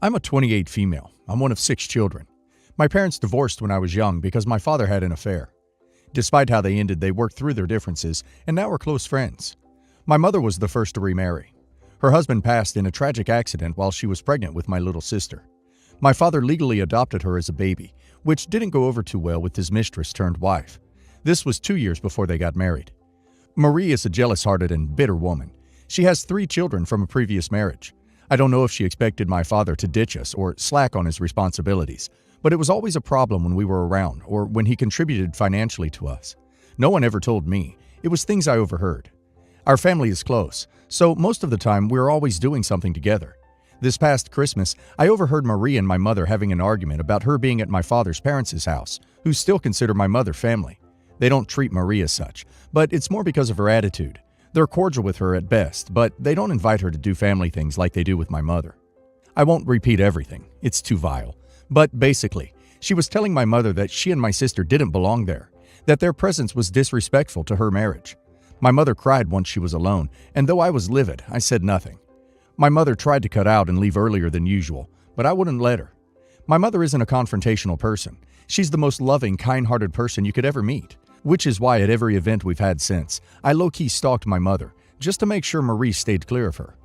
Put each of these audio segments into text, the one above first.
I'm a 28 female. I'm one of 6 children. My parents divorced when I was young because my father had an affair. Despite how they ended, they worked through their differences, and now we're close friends. My mother was the first to remarry. Her husband passed in a tragic accident while she was pregnant with my little sister. My father legally adopted her as a baby, which didn't go over too well with his mistress turned wife. This was 2 years before they got married. Marie is a jealous-hearted and bitter woman. She has 3 children from a previous marriage. I don't know if she expected my father to ditch us or slack on his responsibilities, but it was always a problem when we were around or when he contributed financially to us. No one ever told me. It was things I overheard. Our family is close, so most of the time we're always doing something together. This past Christmas, I overheard Marie and my mother having an argument about her being at my father's parents' house, who still consider my mother family. They don't treat Marie as such, but it's more because of her attitude. They're cordial with her at best, but they don't invite her to do family things like they do with my mother. I won't repeat everything, it's too vile. But basically, she was telling my mother that she and my sister didn't belong there, that their presence was disrespectful to her marriage. My mother cried once she was alone, and though I was livid, I said nothing. My mother tried to cut out and leave earlier than usual, but I wouldn't let her. My mother isn't a confrontational person. She's the most loving, kind-hearted person you could ever meet. Which is why at every event we've had since, I low-key stalked my mother, just to make sure Marie stayed clear of her.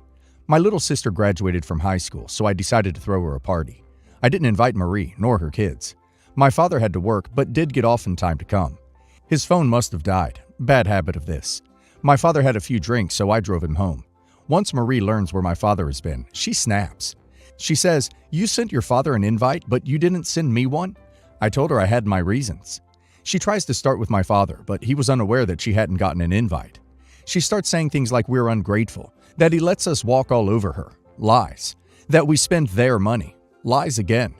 My little sister graduated from high school, so I decided to throw her a party. I didn't invite Marie, nor her kids. My father had to work, but did get off in time to come. His phone must have died. Bad habit of this. My father had a few drinks, so I drove him home. Once Marie learns where my father has been, she snaps. She says, "You sent your father an invite, but you didn't send me one?" I told her I had my reasons. She tries to start with my father, but he was unaware that she hadn't gotten an invite. She starts saying things like we're ungrateful, that he lets us walk all over her. Lies. That we spend their money. Lies again.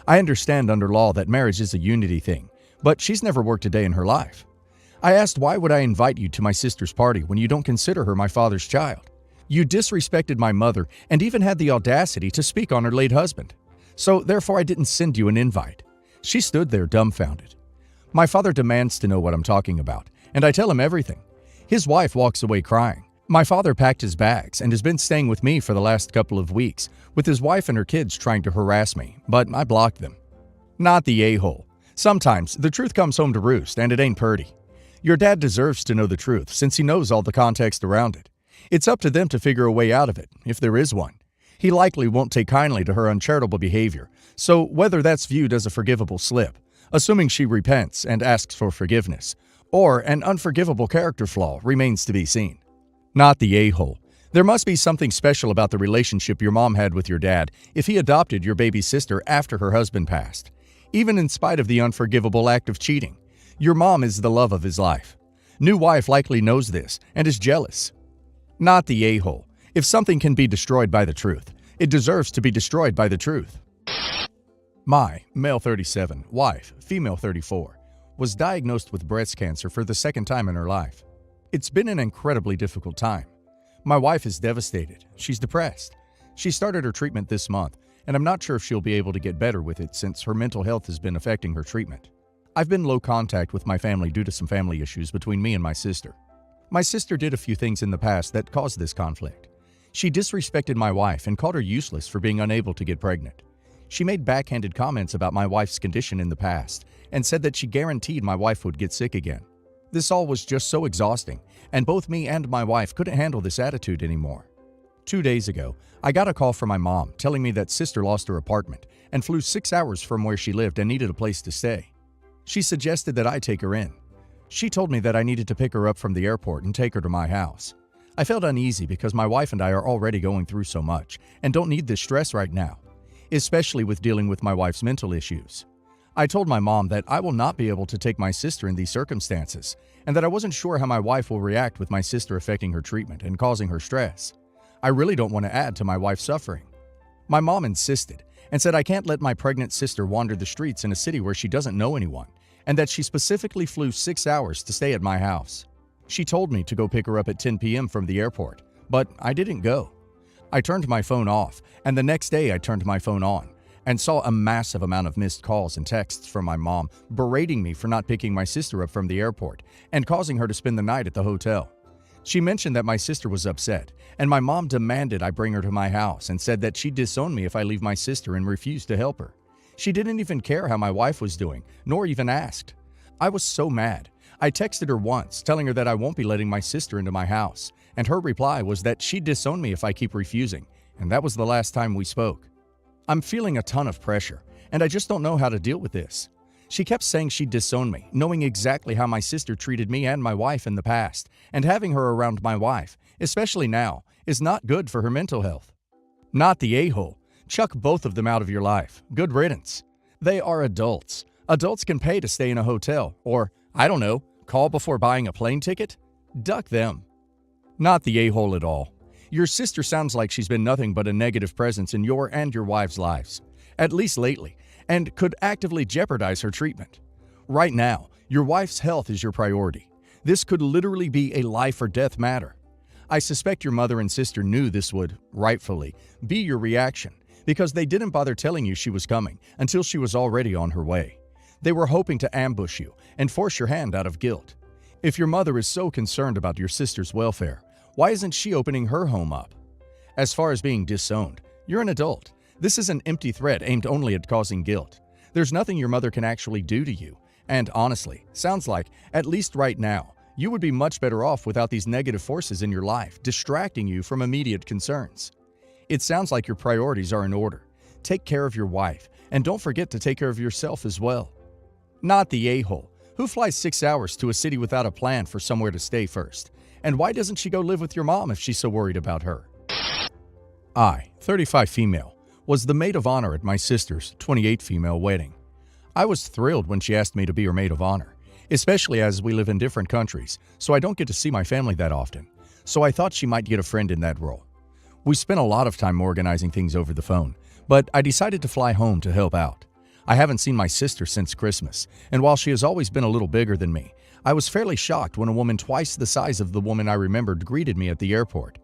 I understand under law that marriage is a unity thing, but she's never worked a day in her life. I asked, why would I invite you to my sister's party when you don't consider her my father's child? You disrespected my mother and even had the audacity to speak on her late husband. So therefore I didn't send you an invite. She stood there dumbfounded. My father demands to know what I'm talking about, and I tell him everything. His wife walks away crying. My father packed his bags and has been staying with me for the last couple of weeks, with his wife and her kids trying to harass me, but I blocked them. Not the a-hole. Sometimes the truth comes home to roost, and it ain't purty. Your dad deserves to know the truth since he knows all the context around it. It's up to them to figure a way out of it, if there is one. He likely won't take kindly to her uncharitable behavior, so whether that's viewed as a forgivable slip, assuming she repents and asks for forgiveness, or an unforgivable character flaw remains to be seen. Not the a-hole. There must be something special about the relationship your mom had with your dad if he adopted your baby sister after her husband passed. Even in spite of the unforgivable act of cheating, your mom is the love of his life. New wife likely knows this and is jealous. Not the a-hole. If something can be destroyed by the truth, it deserves to be destroyed by the truth. My, male 37, wife, female 34, was diagnosed with breast cancer for the second time in her life. It's been an incredibly difficult time. My wife is devastated. She's depressed. She started her treatment this month, and I'm not sure if she'll be able to get better with it since her mental health has been affecting her treatment. I've been low contact with my family due to some family issues between me and my sister. My sister did a few things in the past that caused this conflict. She disrespected my wife and called her useless for being unable to get pregnant. She made backhanded comments about my wife's condition in the past and said that she guaranteed my wife would get sick again. This all was just so exhausting, and both me and my wife couldn't handle this attitude anymore. 2 days ago, I got a call from my mom telling me that sister lost her apartment and flew 6 hours from where she lived and needed a place to stay. She suggested that I take her in. She told me that I needed to pick her up from the airport and take her to my house. I felt uneasy because my wife and I are already going through so much and don't need this stress right now, especially with dealing with my wife's mental issues. I told my mom that I will not be able to take my sister in these circumstances and that I wasn't sure how my wife will react with my sister affecting her treatment and causing her stress. I really don't want to add to my wife's suffering. My mom insisted and said I can't let my pregnant sister wander the streets in a city where she doesn't know anyone, and that she specifically flew 6 hours to stay at my house. She told me to go pick her up at 10 p.m. from the airport, but I didn't go. I turned my phone off, and the next day I turned my phone on and saw a massive amount of missed calls and texts from my mom berating me for not picking my sister up from the airport and causing her to spend the night at the hotel. She mentioned that my sister was upset, and my mom demanded I bring her to my house and said that she'd disown me if I leave my sister and refused to help her. She didn't even care how my wife was doing, nor even asked. I was so mad. I texted her once, telling her that I won't be letting my sister into my house, and her reply was that she'd disown me if I keep refusing, and that was the last time we spoke. I'm feeling a ton of pressure, and I just don't know how to deal with this. She kept saying she'd disown me, knowing exactly how my sister treated me and my wife in the past, and having her around my wife, especially now, is not good for her mental health. Not the a-hole. Chuck both of them out of your life. Good riddance. They are adults. Adults can pay to stay in a hotel, or, I don't know, call before buying a plane ticket? Duck them. Not the a-hole at all. Your sister sounds like she's been nothing but a negative presence in your and your wife's lives, at least lately, and could actively jeopardize her treatment. Right now, your wife's health is your priority. This could literally be a life or death matter. I suspect your mother and sister knew this would, rightfully, be your reaction, because they didn't bother telling you she was coming until she was already on her way. They were hoping to ambush you and force your hand out of guilt. If your mother is so concerned about your sister's welfare, why isn't she opening her home up? As far as being disowned, you're an adult. This is an empty threat aimed only at causing guilt. There's nothing your mother can actually do to you. And honestly, sounds like, at least right now, you would be much better off without these negative forces in your life distracting you from immediate concerns. It sounds like your priorities are in order. Take care of your wife, and don't forget to take care of yourself as well. Not the a-hole. Who flies 6 hours to a city without a plan for somewhere to stay first? And why doesn't she go live with your mom if she's so worried about her? I, 35 female, was the maid of honor at my sister's 28 female wedding. I was thrilled when she asked me to be her maid of honor, especially as we live in different countries, so I don't get to see my family that often. So I thought she might get a friend in that role. We spent a lot of time organizing things over the phone, but I decided to fly home to help out. I haven't seen my sister since Christmas, and while she has always been a little bigger than me, I was fairly shocked when a woman twice the size of the woman I remembered greeted me at the airport.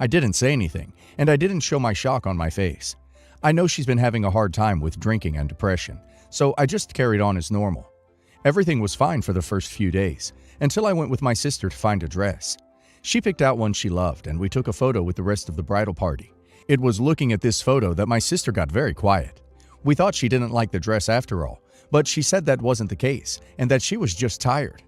I didn't say anything, and I didn't show my shock on my face. I know she's been having a hard time with drinking and depression, so I just carried on as normal. Everything was fine for the first few days, until I went with my sister to find a dress. She picked out one she loved, and we took a photo with the rest of the bridal party. It was looking at this photo that my sister got very quiet. We thought she didn't like the dress after all, but she said that wasn't the case, and that she was just tired.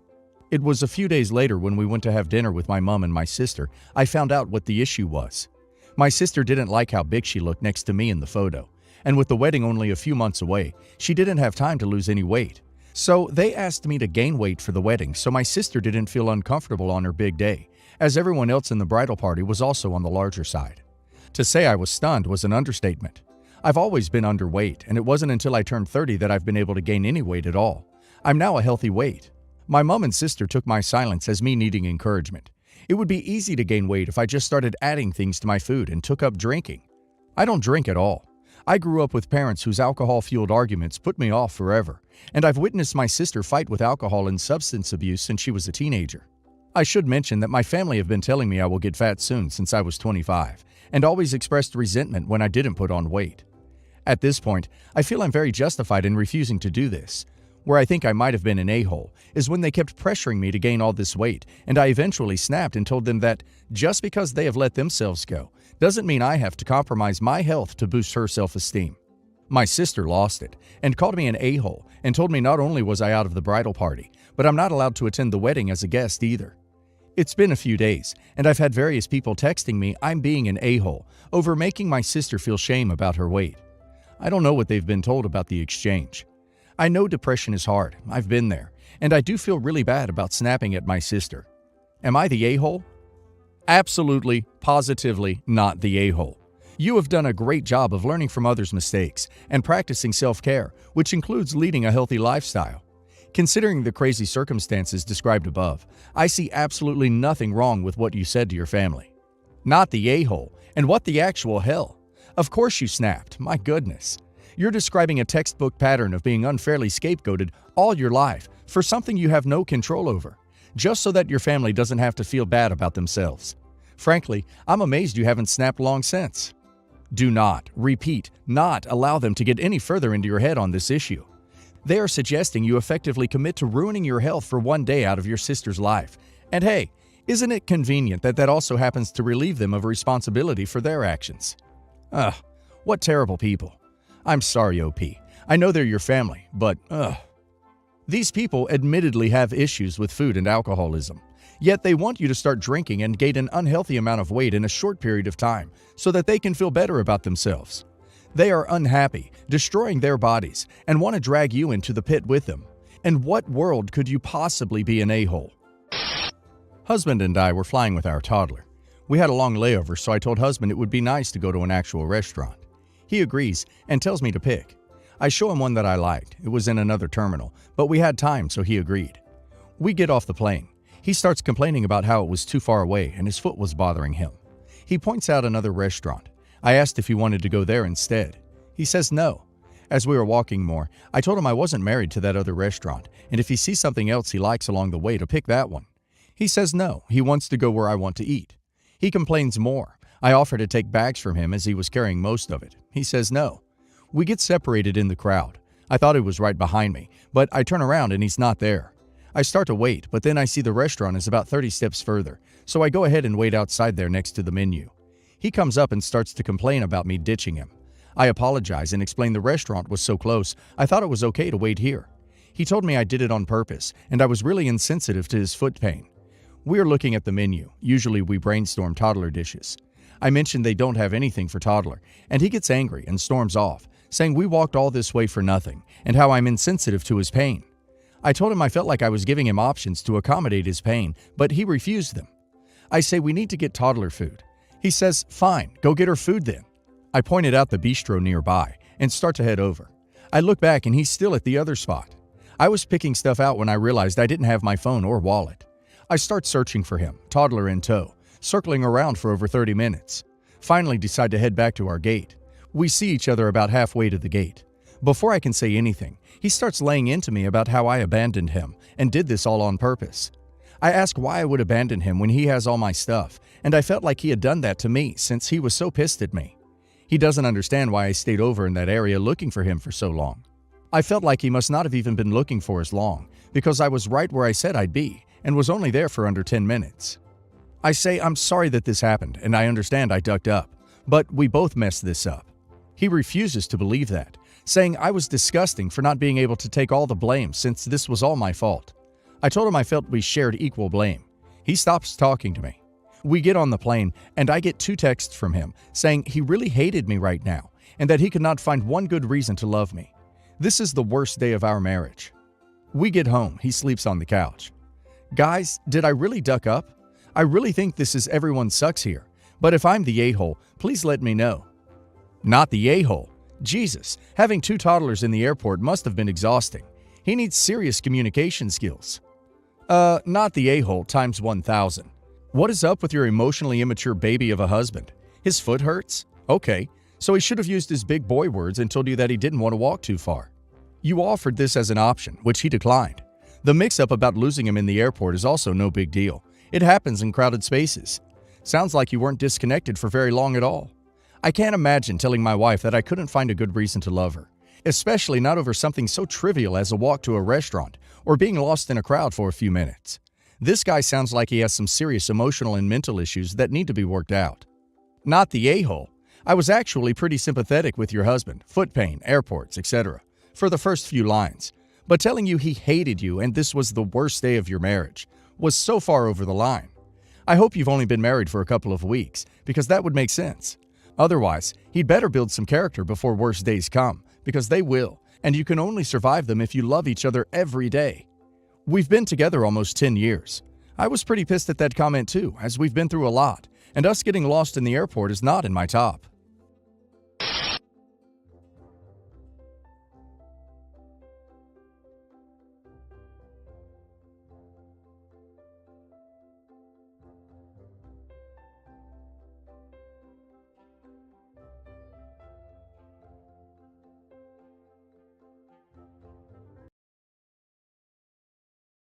It was a few days later when we went to have dinner with my mom and my sister, I found out what the issue was. My sister didn't like how big she looked next to me in the photo, and with the wedding only a few months away, she didn't have time to lose any weight. So they asked me to gain weight for the wedding so my sister didn't feel uncomfortable on her big day, as everyone else in the bridal party was also on the larger side. To say I was stunned was an understatement. I've always been underweight, and it wasn't until I turned 30 that I've been able to gain any weight at all. I'm now a healthy weight. My mom and sister took my silence as me needing encouragement. It would be easy to gain weight if I just started adding things to my food and took up drinking. I don't drink at all. I grew up with parents whose alcohol-fueled arguments put me off forever, and I've witnessed my sister fight with alcohol and substance abuse since she was a teenager. I should mention that my family have been telling me I will get fat soon since I was 25, and always expressed resentment when I didn't put on weight. At this point, I feel I'm very justified in refusing to do this. Where I think I might have been an a-hole is when they kept pressuring me to gain all this weight, and I eventually snapped and told them that just because they have let themselves go doesn't mean I have to compromise my health to boost her self-esteem. My sister lost it and called me an a-hole and told me not only was I out of the bridal party, but I'm not allowed to attend the wedding as a guest either. It's been a few days, and I've had various people texting me I'm being an a-hole over making my sister feel shame about her weight. I don't know what they've been told about the exchange. I know depression is hard, I've been there, and I do feel really bad about snapping at my sister. Am I the a-hole? Absolutely, positively not the a-hole. You have done a great job of learning from others' mistakes and practicing self-care, which includes leading a healthy lifestyle. Considering the crazy circumstances described above, I see absolutely nothing wrong with what you said to your family. Not the a-hole, and what the actual hell? Of course you snapped, my goodness. You're describing a textbook pattern of being unfairly scapegoated all your life for something you have no control over, just so that your family doesn't have to feel bad about themselves. Frankly, I'm amazed you haven't snapped long since. Do not, repeat, not allow them to get any further into your head on this issue. They are suggesting you effectively commit to ruining your health for one day out of your sister's life. And hey, Isn't it convenient that that also happens to relieve them of responsibility for their actions? Ugh, what terrible people. I'm sorry, OP. I know they're your family, but ugh. These people admittedly have issues with food and alcoholism, yet they want you to start drinking and gain an unhealthy amount of weight in a short period of time so that they can feel better about themselves. They are unhappy, destroying their bodies, and want to drag you into the pit with them. In what world could you possibly be an a-hole? Husband and I were flying with our toddler. We had a long layover, so I told husband it would be nice to go to an actual restaurant. He agrees and tells me to pick. I show him one that I liked. It was in another terminal, but we had time, so he agreed. We get off the plane. He starts complaining about how it was too far away and his foot was bothering him. He points out another restaurant. I asked if he wanted to go there instead. He says no. As we were walking more, I told him I wasn't married to that other restaurant, and if he sees something else he likes along the way, to pick that one. He says no, he wants to go where I want to eat. He complains more. I offer to take bags from him as he was carrying most of it. He says no. We get separated in the crowd. I thought he was right behind me, but I turn around and he's not there. I start to wait, but then I see the restaurant is about 30 steps further, so I go ahead and wait outside there next to the menu. He comes up and starts to complain about me ditching him. I apologize and explain the restaurant was so close, I thought it was okay to wait here. He told me I did it on purpose, and I was really insensitive to his foot pain. We are looking at the menu. Usually we brainstorm toddler dishes. I mentioned they don't have anything for toddler, and he gets angry and storms off, saying we walked all this way for nothing, and how I'm insensitive to his pain. I told him I felt like I was giving him options to accommodate his pain, but he refused them. I say we need to get toddler food. He says, fine, go get her food then. I pointed out the bistro nearby and start to head over. I look back and he's still at the other spot. I was picking stuff out when I realized I didn't have my phone or wallet. I start searching for him, toddler in tow, circling around for over 30 minutes. Finally decide to head back to our gate. We see each other about halfway to the gate. Before I can say anything, he starts laying into me about how I abandoned him and did this all on purpose. I ask why I would abandon him when he has all my stuff, and I felt like he had done that to me since he was so pissed at me. He doesn't understand why I stayed over in that area looking for him for so long. I felt like he must not have even been looking for as long, because I was right where I said I'd be, and was only there for under 10 minutes. I say I'm sorry that this happened, and I understand I ducked up, but we both messed this up. He refuses to believe that, saying I was disgusting for not being able to take all the blame since this was all my fault. I told him I felt we shared equal blame. He stops talking to me. We get on the plane, and I get 2 texts from him saying he really hated me right now, and that he could not find one good reason to love me. This is the worst day of our marriage. We get home, he sleeps on the couch. Guys, did I really duck up? I really think this is everyone sucks here, but if I'm the a-hole, please let me know. Not the a-hole. Jesus, having 2 toddlers in the airport must have been exhausting. He needs serious communication skills. Not the a-hole times 1,000. What is up with your emotionally immature baby of a husband? His foot hurts? Okay, so he should have used his big boy words and told you that he didn't want to walk too far. You offered this as an option, which he declined. The mix-up about losing him in the airport is also no big deal. It happens in crowded spaces. Sounds like you weren't disconnected for very long at all. I can't imagine telling my wife that I couldn't find a good reason to love her, especially not over something so trivial as a walk to a restaurant or being lost in a crowd for a few minutes. This guy sounds like he has some serious emotional and mental issues that need to be worked out. Not the a-hole. I was actually pretty sympathetic with your husband, foot pain, airports, etc., for the first few lines, but telling you he hated you and this was the worst day of your marriage was so far over the line. I hope you've only been married for a couple of weeks, because that would make sense. Otherwise, he'd better build some character before worse days come, because they will, and you can only survive them if you love each other every day. We've been together almost 10 years. I was pretty pissed at that comment too, as we've been through a lot, and us getting lost in the airport is not in my top.